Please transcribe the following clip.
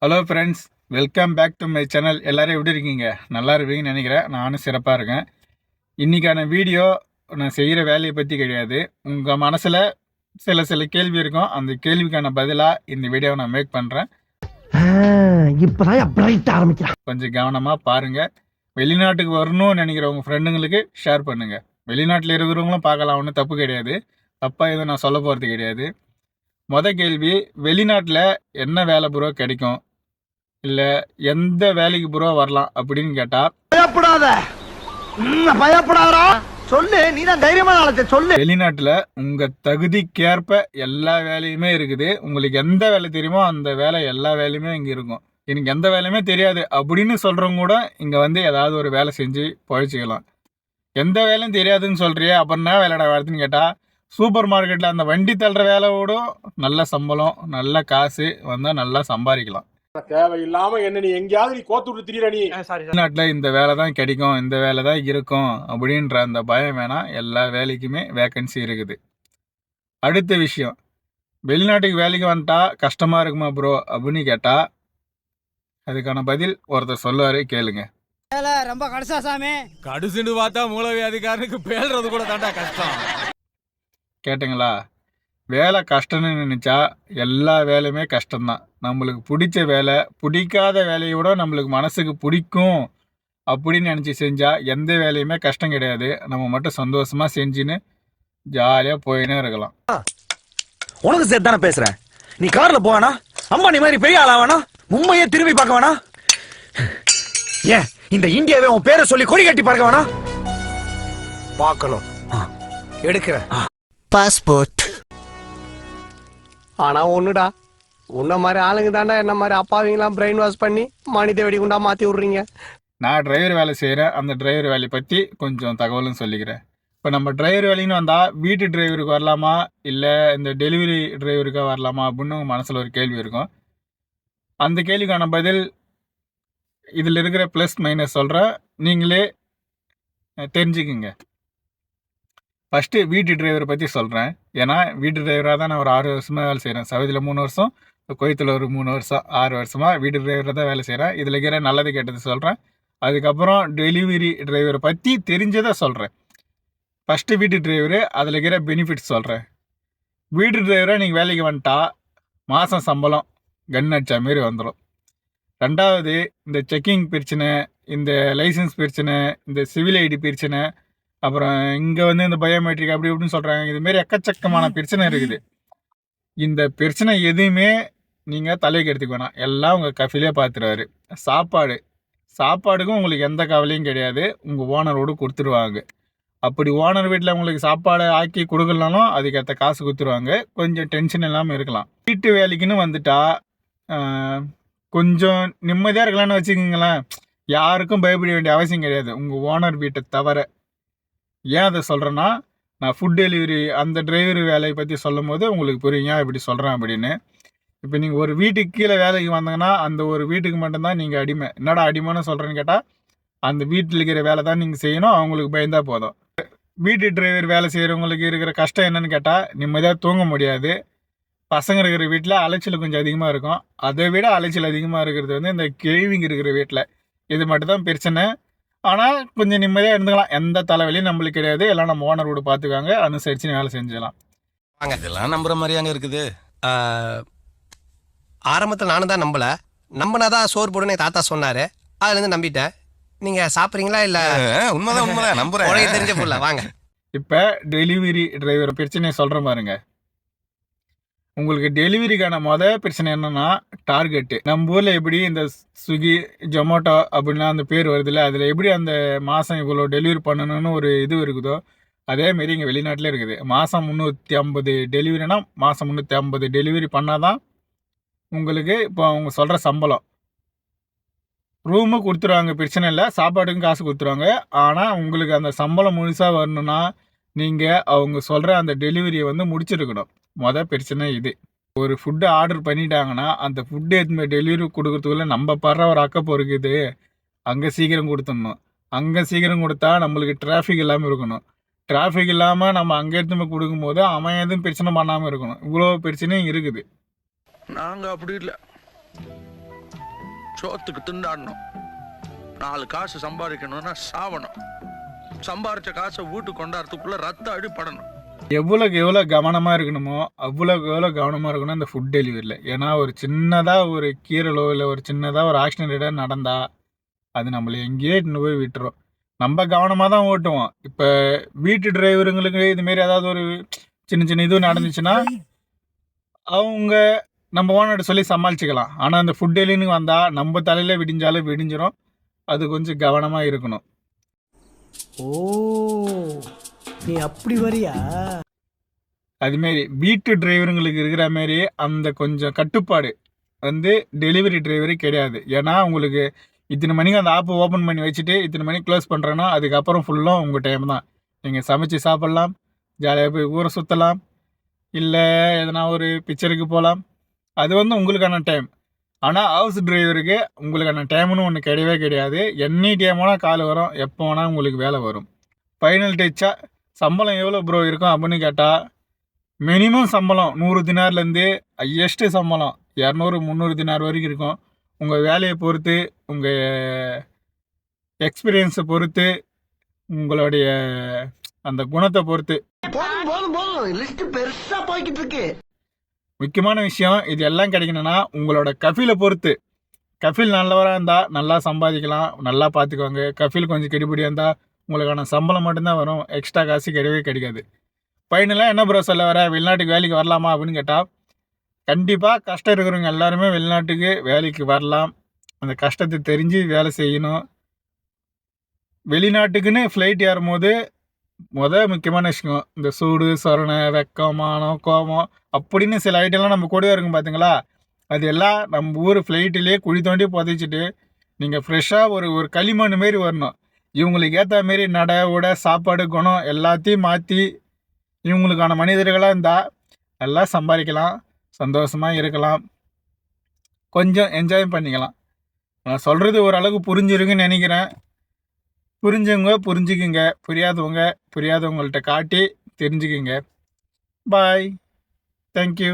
Hello friends, welcome back to my channel. எல்லோரும் எப்படி இருக்கீங்க? நல்லா இருப்பீங்கன்னு நினைக்கிறேன். நானும் சிறப்பாக இருக்கேன். இன்றைக்கான வீடியோ நான் செய்கிற வேலையை பற்றி கிடையாது. உங்கள் மனசில் சில கேள்வி இருக்கும். அந்த கேள்விக்கான பதிலாக இந்த வீடியோவை நான் மேக் பண்ணுறேன். கொஞ்சம் கவனமாக பாருங்கள். வெளிநாட்டுக்கு வரணும்னு நினைக்கிற உங்கள் ஃப்ரெண்டுங்களுக்கு ஷேர் பண்ணுங்கள். வெளிநாட்டில் இருக்கிறவங்களும் பார்க்கலாம், ஒன்றும் தப்பு கிடையாது. தப்பாக எதுவும் நான் சொல்ல போகிறது கிடையாது. கேள்வி, வெளிநாட்டில் என்ன வேலை ப்ரோ கிடைக்கும், இல்ல எந்த வேலைக்கு ப்ரோ வரலாம் அப்படின்னு கேட்டா, பயப்படாதடா சொல்லு, நீ தான் தைரியமான ஆளு சொல்லு. வெளிநாட்டுல உங்க தகுதிக்கேற்ப எல்லா வேலையுமே இருக்குது. உங்களுக்கு எந்த வேலை தெரியுமோ அந்த வேலை எல்லா வேலையுமே இங்க இருக்கும். எனக்கு எந்த வேலையுமே தெரியாது அப்படின்னு சொல்றவங்க கூட இங்க வந்து ஏதாவது ஒரு வேலை செஞ்சு பழிச்சுக்கலாம். எந்த வேலையும் தெரியாதுன்னு சொல்றியே, அப்புறம் என்ன வேலைடா வருதுன்னு கேட்டா, சூப்பர் மார்க்கெட்ல அந்த வண்டி தள்ளுற வேலையோட நல்ல சம்பளம், நல்ல காசு வந்தா நல்லா சம்பாதிக்கலாம். தேவையில்லாம என்ன நீ எங்கேயாவது நீ கோத்து விட்டு திரியற நீ. வெளிநாட்டுல இந்த வேலை தான் கிடைக்கும், இந்த வேலை தான் இருக்கும் அப்படின்ற அந்த பயம் வேணாம். எல்லா வேலைக்குமே வேக்கன்சி இருக்குது. அடுத்த விஷயம், வெளிநாட்டுக்கு வேலைக்கு வந்துட்டா கஷ்டமா இருக்குமா ப்ரோ அப்படின்னு கேட்டா, அதுக்கான பதில் ஒருத்தர் சொல்லுவாரு, கேளுங்க. ரொம்ப கடுசா சாமி, கடுசுன்னு பார்த்தா மூலவியாதிக்காரனுக்கு பேல்றது கூட தாண்டா கஷ்டம். கேட்டுங்களா? வேலை கஷ்டம்னு நினைச்சா எல்லா வேலையுமே கஷ்டம்தான். நம்மளுக்கு பிடிச்ச வேலை, பிடிக்காத வேலையை விட நம்மளுக்கு மனசுக்கு பிடிக்கும் அப்படின்னு நினச்சி செஞ்சா எந்த வேலையுமே கஷ்டம் கிடையாது. நம்ம மட்டும் சந்தோஷமா செஞ்சுன்னு ஜாலியா போயினே இருக்கலாம். உனக்கு சேர்த்து தானே பேசுறேன். நீ கார்ல போவானா, அம்பானி மாதிரி பெரிய ஆளா வேணா, மும்பையே திரும்பி பார்க்க வேணா, ஏன் இந்த இந்தியாவே உன் பேரை சொல்லி கொடி கட்டி பார்க்க வேணா. பார்க்கணும், எடுக்கிறேன் பாஸ்போர்ட். ஆனா ஒண்ணுடா, உன்ன மாதிரி ஆளுங்க தாண்டா என்ன மாதிரி அப்பாவிங்களாம் பிரெயின் வாஷ் பண்ணி மனித வெடிகுண்டா மாத்தி விடுறீங்க. நான் டிரைவர் வேலை செய்கிறேன். அந்த டிரைவர் வேலையை பற்றி கொஞ்சம் தகவலும் சொல்லிக்கிறேன். இப்போ நம்ம டிரைவர் வேலைன்னு வந்தால் வீட்டு டிரைவருக்கு வரலாமா, இல்லை இந்த டெலிவரி டிரைவருக்காக வரலாமா அப்படின்னு உங்கள் மனசில் ஒரு கேள்வி இருக்கும். அந்த கேள்விக்கான பதில் இதில் இருக்கிற ப்ளஸ் மைனஸ் சொல்கிறேன், நீங்களே தெரிஞ்சுக்குங்க. ஃபஸ்ட்டு வீட்டு டிரைவரை பற்றி சொல்கிறேன். ஏன்னா வீட்டு டிரைவராக தான் நான் ஒரு 6 வருஷமாக வேலை செய்கிறேன். சவுதியில் 3 வருஷம், குவைத்தில் ஒரு 3 வருஷம், 6 வருஷமாக வீட்டு டிரைவராக தான் வேலை செய்கிறேன். இதில் இருக்கிற நல்லது கெட்டது சொல்கிறேன். அதுக்கப்புறம் டெலிவரி டிரைவரை பற்றி தெரிஞ்சதை சொல்கிறேன். ஃபஸ்ட்டு வீட்டு டிரைவரு, அதில் இருக்கிற பெனிஃபிட்ஸ் சொல்கிறேன். வீட்டு டிரைவராக நீங்கள் வேலைக்கு வந்துட்டா மாதம் சம்பளம் கன் அடிச்சா மாரி வந்துடும். ரெண்டாவது, இந்த செக்கிங் பிரச்சனை, இந்த லைசன்ஸ் பிரச்சனை, இந்த சிவில் ஐடி பிரச்சனை, அப்புறம் இங்கே வந்து இந்த பயோமெட்ரிக் அப்படி இப்படின்னு சொல்கிறாங்க. இதுமாரி எக்கச்சக்கமான பிரச்சனை இருக்குது. இந்த பிரச்சனை எதுவுமே நீங்கள் தலைக்கு எடுத்துக்க வேணாம். எல்லாம் உங்கள் கஃபிலே பார்த்துருவாரு. சாப்பாடுக்கும் உங்களுக்கு எந்த கவலையும் கிடையாது. உங்கள் ஓனரோடு கொடுத்துருவாங்க. அப்படி ஓனர் வீட்டில் உங்களுக்கு சாப்பாடு ஆக்கி கொடுக்கலனாலும் அதுக்கேற்ற காசு கொடுத்துருவாங்க. கொஞ்சம் டென்ஷன் இல்லாமல் இருக்கலாம். வீட்டு வேலைக்குன்னு வந்துட்டா கொஞ்சம் நிம்மதியாக இருக்கலாம்னு வச்சுக்கிங்களேன். யாருக்கும் பயப்பட வேண்டிய அவசியம் கிடையாது, உங்கள் ஓனர் வீட்டை தவிர. ஏன் அதை சொல்கிறேன்னா, நான் ஃபுட் டெலிவரி அந்த டிரைவர் வேலையை பற்றி சொல்லும் போது உங்களுக்கு புரியுங்க இப்படி சொல்கிறேன் அப்படின்னு. இப்போ நீங்கள் ஒரு வீட்டுக்கு கீழே வேலைக்கு வந்தீங்கன்னா அந்த ஒரு வீட்டுக்கு மட்டும்தான் நீங்கள் அடிமை. என்னடா அடிமைன்னு சொல்கிறேன்னு கேட்டால், அந்த வீட்டில் இருக்கிற வேலை தான் நீங்கள் செய்யணும், அவங்களுக்கு பயந்தா போதும். வீட்டு டிரைவர் வேலை செய்கிறவங்களுக்கு இருக்கிற கஷ்டம் என்னன்னு கேட்டால், நிம்மதியாக தூங்க முடியாது. பசங்க இருக்கிற வீட்டில் அலைச்சல் கொஞ்சம் அதிகமாக இருக்கும். அதை விட அலைச்சல் அதிகமாக இருக்கிறது வந்து இந்த கேள்விங்க இருக்கிற வீட்டில். இது மட்டும்தான் பிரச்சனை. ஆனால் கொஞ்சம் நிம்மதியாக இருந்துக்கலாம். எந்த தலைவலியும் நம்மளுக்கு கிடையாது. எல்லாம் நம்ம ஓனர் கூட பார்த்துக்காங்க, அனுசரித்து வேலை செஞ்சிடலாம். இதெல்லாம் நம்புற மாதிரியாங்க இருக்குது. ஆரம்பத்தில் நானும் தான் நம்பினாதான் சோறு போடுன்னு தாத்தா சொன்னாரு. அதுலேருந்து நம்பிட்டேன். நீங்க சாப்பிட்றீங்களா? இல்லை உண்மைதான் நம்புறேன். தெரிஞ்ச போல வாங்க. இப்போ டெலிவரி டிரைவர் பிரச்சனையை சொல்கிற பாருங்க. உங்களுக்கு டெலிவரிக்கான பிரச்சனை என்னன்னா டார்கெட்டு. நம்ம ஊரில் எப்படி இந்த ஸ்விக்கி, ஜொமேட்டோ அப்படின்லாம் அந்த பேர் வருதுல்ல, அதில் எப்படி அந்த மாதம் இவ்வளோ டெலிவரி பண்ணணும்னு ஒரு இது இருக்குதோ, அதேமாரி இங்கே வெளிநாட்டில் இருக்குது. மாதம் 350 டெலிவரினா மாதம் 350 டெலிவரி பண்ணால் தான் உங்களுக்கு இப்போ அவங்க சொல்கிற சம்பளம். ரூமு கொடுத்துருவாங்க, பிரச்சனை இல்லை. சாப்பாட்டுக்கும் காசு கொடுத்துருவாங்க. ஆனால் உங்களுக்கு அந்த சம்பளம் முழுசாக வரணும்னா நீங்கள் அவங்க சொல்கிற அந்த டெலிவரியை வந்து முடிச்சிருக்கணும். பிரச்சனை இது. ஒரு ஃபுட்டு ஆர்டர் பண்ணிட்டாங்கன்னா அந்த ஃபுட்டு எடுத்து டெலிவரி கொடுக்கறதுக்குள்ள நம்ம படுற ஒரு அக்கப்போ இருக்குது. அங்கே சீக்கிரம் கொடுத்துடணும். அங்கே சீக்கிரம் கொடுத்தா நம்மளுக்கு டிராஃபிக் இல்லாமல் இருக்கணும். டிராஃபிக் இல்லாமல் நம்ம அங்கே எடுத்து கொடுக்கும்போது அவன் எதுவும் பிரச்சனை பண்ணாமல் இருக்கணும். இவ்வளோ பிரச்சனையும் இருக்குது. நாங்கள் அப்படி இல்லை. சோத்துக்கு திண்டாடணும். 4 காசு சம்பாதிக்கணும்னா சாவணும். சம்பாரிச்ச காசை வீட்டுக்கு கொண்டாடுறதுக்குள்ள ரத்த அடிப்படணும். எவ்வளோக்கு எவ்வளோ கவனமாக இருக்கணுமோ அவ்வளோக்கு எவ்வளோ கவனமாக இருக்கணும் இந்த ஃபுட் டெலிவரியில். ஏன்னா ஒரு சின்னதாக ஒரு கீரலோ இல்லை ஒரு சின்னதாக ஒரு ஆக்சிடென்ட் நடந்தால் அது நம்மளை எங்கேயே இட்டுன்னு போய் விட்டுரும். நம்ம கவனமாக தான் ஓட்டுவோம். இப்போ வீட்டு டிரைவருங்களுக்கு இதுமாரி ஏதாவது ஒரு சின்ன சின்ன இது நடந்துச்சுன்னா அவங்க நம்ம ஓனர்கிட்ட சொல்லி சமாளிச்சுக்கலாம். ஆனால் அந்த ஃபுட் டெலிவரின்னு வந்தால் நம்ம தலையில் விடிஞ்சாலும் விடிஞ்சிரும். அது கொஞ்சம் கவனமாக இருக்கணும். ஓ நீ அப்படி வரியா? அதுமாரி வீட்டு டிரைவருங்களுக்கு இருக்கிற மாரி அந்த கொஞ்சம் கட்டுப்பாடு வந்து டெலிவரி டிரைவரு கிடையாது. ஏன்னா உங்களுக்கு இத்தனை மணிக்கு அந்த ஆப்பை ஓப்பன் பண்ணி வச்சுட்டு இத்தனை மணிக்கு க்ளோஸ் பண்ணுறேன்னா அதுக்கப்புறம் ஃபுல்லாக உங்கள் டைம் தான். நீங்கள் சமைச்சு சாப்பிட்லாம், ஜாலியாக போய் ஊரை சுற்றலாம், இல்லை எதனா ஒரு பிக்சருக்கு போகலாம். அது வந்து உங்களுக்கான டைம். ஆனால் ஹவுஸ் டிரைவருக்கு உங்களுக்கான டைம்னு ஒன்று கிடையவே கிடையாது. எனி டைம் வேணால் கால் வரும், எப்போ வேணால் உங்களுக்கு வேலை வரும். ஃபைனல் டச்சாக சம்பளம் எவ்வளோ ப்ரோ இருக்கும் அப்படின்னு கேட்டால் மினிமம் சம்பளம் 100 தினார்லேருந்து ஹையஸ்ட்டு சம்பளம் 200-300 தினார் வரைக்கும் இருக்கும். உங்கள் வேலையை பொறுத்து, உங்கள் எக்ஸ்பீரியன்ஸை பொறுத்து, உங்களுடைய அந்த குணத்தை பொறுத்து. முக்கியமான விஷயம் இது எல்லாம் கிடைக்கணும்னா உங்களோட கஃபீலை பொறுத்து. கஃபீல் நல்லவராக இருந்தால் நல்லா சம்பாதிக்கலாம், நல்லா பார்த்துக்குவாங்க. கஃபீல் கொஞ்சம் கெடுபடியாக இருந்தால் உங்களுக்கான சம்பளம் மட்டும்தான் வரும், எக்ஸ்ட்ரா காசு கிடையவே கிடைக்காது. ஃபைனலாக என்ன ப்ரோ சொல்ல வர, வெளிநாட்டுக்கு வேலைக்கு வரலாமா அப்படின்னு கேட்டால் கண்டிப்பாக கஷ்டம் இருக்கிறவங்க எல்லாருமே வெளிநாட்டுக்கு வேலைக்கு வரலாம். அந்த கஷ்டத்தை தெரிஞ்சு வேலை செய்யணும். வெளிநாட்டுக்குன்னு ஃப்ளைட் ஏறும்போது முக்கியமான விஷயம் இந்த சூடு, சொரணை, வெக்கம், மானம், கோபம் அப்படின்னு சில ஐட்டம்லாம் நம்ம கூடவே இருக்கும் பார்த்தீங்களா. அது எல்லாம் நம்ம ஊர் ஃப்ளைட்டிலே குழி தோண்டி புதைச்சிட்டு நீங்கள் ஃப்ரெஷ்ஷாக ஒரு களிமண் மாரி வரணும். இவங்களுக்கு ஏற்ற மாரி நட உட சாப்பாடு குணம் எல்லாத்தையும் மாற்றி இவங்களுக்கான மனிதர்களாக இருந்தால் நல்லா சம்பாதிக்கலாம், சந்தோஷமாக இருக்கலாம், கொஞ்சம் என்ஜாய் பண்ணிக்கலாம். நான் சொல்கிறது ஓரளவுக்கு புரிஞ்சிருக்குன்னு நினைக்கிறேன். புரிஞ்சவங்க புரிஞ்சுக்குங்க, புரியாதவங்கள்ட்ட காட்டி தெரிஞ்சுக்குங்க. பாய், தேங்க்யூ.